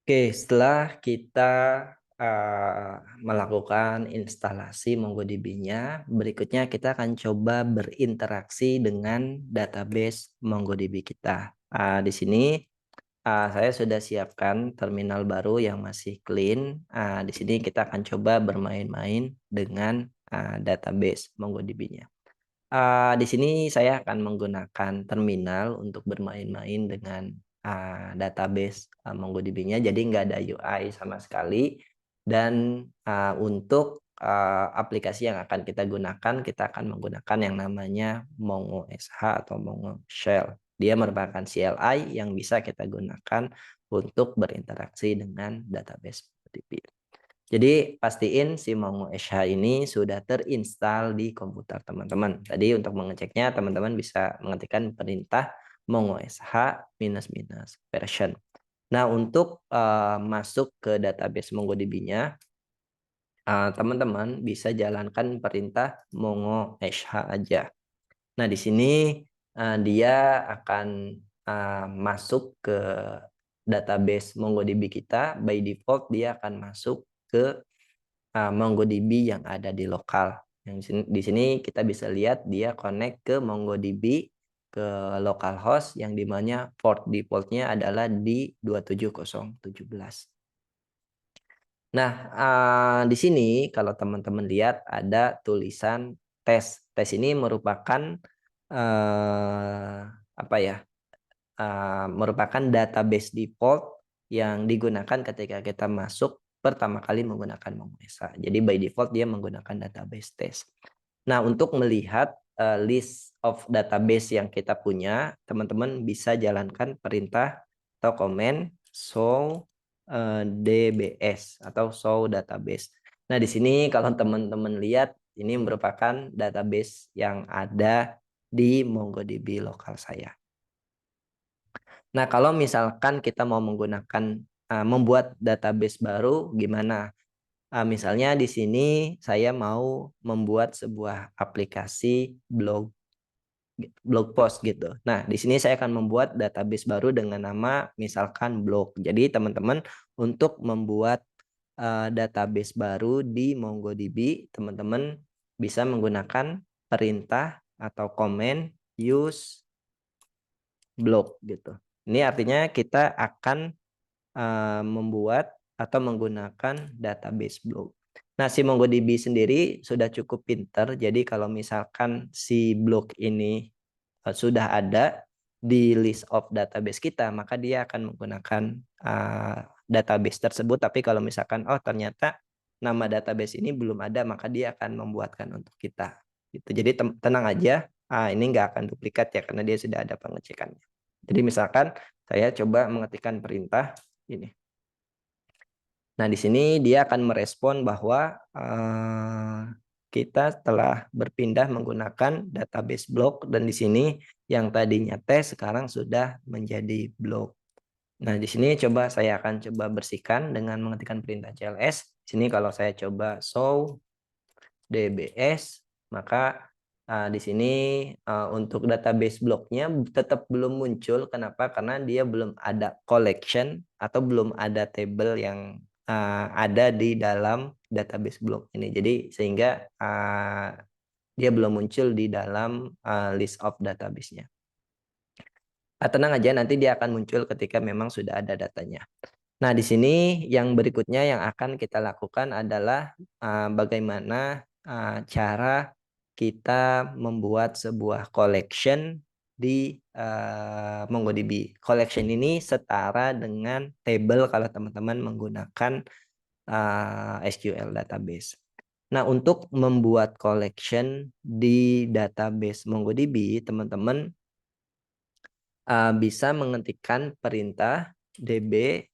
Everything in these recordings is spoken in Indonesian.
Oke, setelah kita, melakukan instalasi MongoDB-nya, berikutnya kita akan coba berinteraksi dengan database MongoDB kita. Di sini, saya sudah siapkan terminal baru yang masih clean. Di sini kita akan coba bermain-main dengan, database MongoDB-nya. Di sini saya akan menggunakan terminal untuk bermain-main dengan, database, MongoDB-nya, jadi nggak ada UI sama sekali. Dan, untuk, aplikasi yang akan kita akan menggunakan yang namanya MongoSH atau Mongo Shell. Dia merupakan CLI yang bisa kita gunakan untuk berinteraksi dengan database MongoDB. Jadi pastiin si Mongo SH ini sudah terinstall di komputer teman-teman. Tadi untuk mengeceknya teman-teman bisa mengetikkan perintah Mongo SH minus version. Nah untuk masuk ke database MongoDB-nya, teman-teman bisa jalankan perintah Mongo SH aja. Nah di sini dia akan masuk ke database MongoDB kita. By default dia akan masuk ke MongoDB yang ada di lokal. Yang di sini kita bisa lihat dia connect ke MongoDB ke localhost yang di mana port default-nya adalah di 27017. Nah, di sini kalau teman-teman lihat ada tulisan tes. Tes ini merupakan, apa ya, merupakan database default yang digunakan ketika kita masuk pertama kali menggunakan MongoDB. Jadi by default dia menggunakan database test. Nah, untuk melihat, list of database yang kita punya, teman-teman bisa jalankan perintah atau komen show, DBS atau show database. Nah, di sini kalau teman-teman lihat ini merupakan database yang ada di MongoDB lokal saya. Nah, kalau misalkan kita mau menggunakan, membuat database baru gimana? Misalnya di sini saya mau membuat sebuah aplikasi blog post gitu. Nah, di sini saya akan membuat database baru dengan nama misalkan blog. Jadi teman-teman untuk membuat, database baru di MongoDB, teman-teman bisa menggunakan perintah atau komen use blog gitu. Ini artinya kita akan membuat atau menggunakan database blog. Nah, si MongoDB sendiri sudah cukup pinter. Jadi kalau misalkan si blog ini sudah ada di list of database kita, maka dia akan menggunakan database tersebut. Tapi kalau misalkan oh ternyata nama database ini belum ada, maka dia akan membuatkan untuk kita. Gitu. Jadi tenang aja, ini nggak akan duplikat ya karena dia sudah ada pengecekannya. Jadi misalkan saya coba mengetikkan perintah ini. Nah, di sini dia akan merespon bahwa kita telah berpindah menggunakan database blog dan di sini yang tadinya tes sekarang sudah menjadi blog. Nah, di sini saya akan coba bersihkan dengan mengetikkan perintah cls. Di sini kalau saya coba show dbs, maka di sini untuk database blognya tetap belum muncul. Kenapa? Karena dia belum ada collection atau belum ada table yang ada di dalam database blog ini. Jadi sehingga dia belum muncul di dalam list of database-nya. Tenang aja, nanti dia akan muncul ketika memang sudah ada datanya. Nah, di sini yang berikutnya yang akan kita lakukan adalah bagaimana cara kita membuat sebuah collection di MongoDB. Collection ini setara dengan table kalau teman-teman menggunakan SQL database. Nah, untuk membuat collection di database MongoDB, teman-teman bisa mengetikkan perintah db.create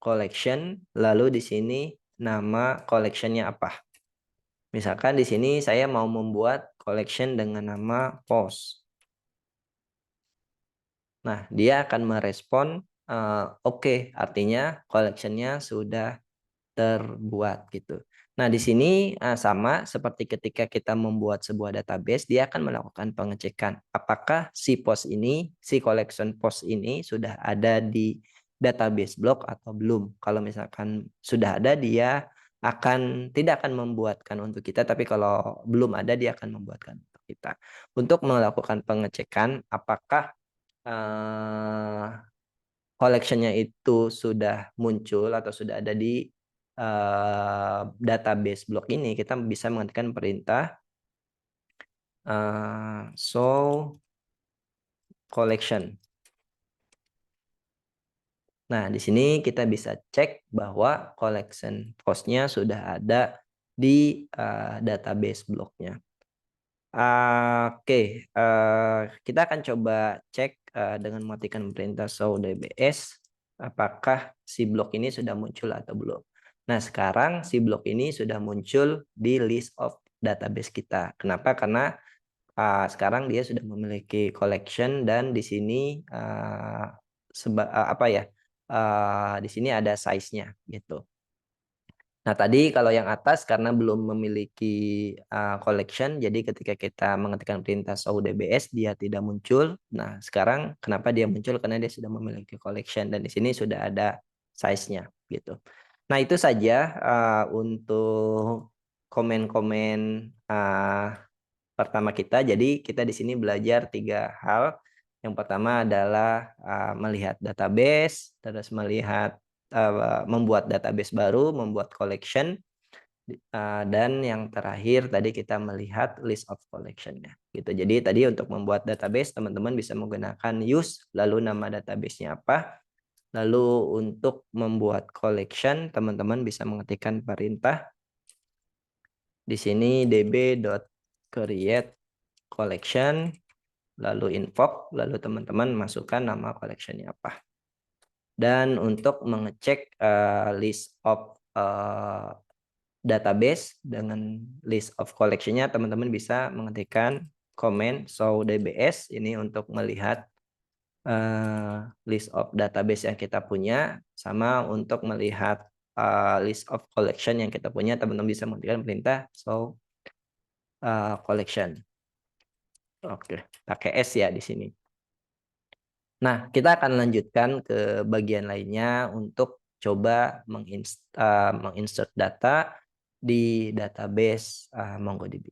collection, lalu di sini nama collection-nya apa. Misalkan di sini saya mau membuat collection dengan nama post. Nah, dia akan merespon oke, artinya collection-nya sudah terbuat gitu. Nah, di sini, sama seperti ketika kita membuat sebuah database, dia akan melakukan pengecekan apakah si post ini, si collection post ini sudah ada di database block atau belum. Kalau misalkan sudah ada, dia tidak akan membuatkan untuk kita, tapi kalau belum ada, dia akan membuatkan untuk kita. Untuk melakukan pengecekan apakah, eee collection-nya itu sudah muncul atau sudah ada di, database blok ini, kita bisa mengetikkan perintah, show collection. Nah, di sini kita bisa cek bahwa collection post-nya sudah ada di, database bloknya. Oke, kita akan coba cek, dengan mematikan perintah show dbs, apakah si blok ini sudah muncul atau belum. Nah, sekarang si blok ini sudah muncul di list of database kita. Kenapa? Karena, sekarang dia sudah memiliki collection dan di sini, apa ya, di sini ada size-nya gitu. Nah, tadi kalau yang atas karena belum memiliki, collection, jadi ketika kita mengetikkan perintah show dbs dia tidak muncul. Nah, sekarang kenapa dia muncul? Karena dia sudah memiliki collection dan di sini sudah ada size-nya gitu. Nah, itu saja, untuk komen-komen, pertama kita. Jadi kita di sini belajar 3 hal. Yang pertama adalah, melihat database, terus melihat, membuat database baru, membuat collection, dan yang terakhir tadi kita melihat list of collection-nya, gitu. Jadi tadi untuk membuat database teman-teman bisa menggunakan use, lalu nama database-nya apa, lalu untuk membuat collection teman-teman bisa mengetikkan perintah di sini db.create collection, lalu invoke, lalu teman-teman masukkan nama collection-nya apa. Dan untuk mengecek, list of, database dengan list of collection-nya teman-teman bisa mengetikkan comment show dbs ini untuk melihat, list of database yang kita punya, sama untuk melihat, list of collection yang kita punya teman-teman bisa mengetikkan perintah show, collection. Oke, pakai S ya di sini. Nah, kita akan lanjutkan ke bagian lainnya untuk coba menginsert data di database, MongoDB.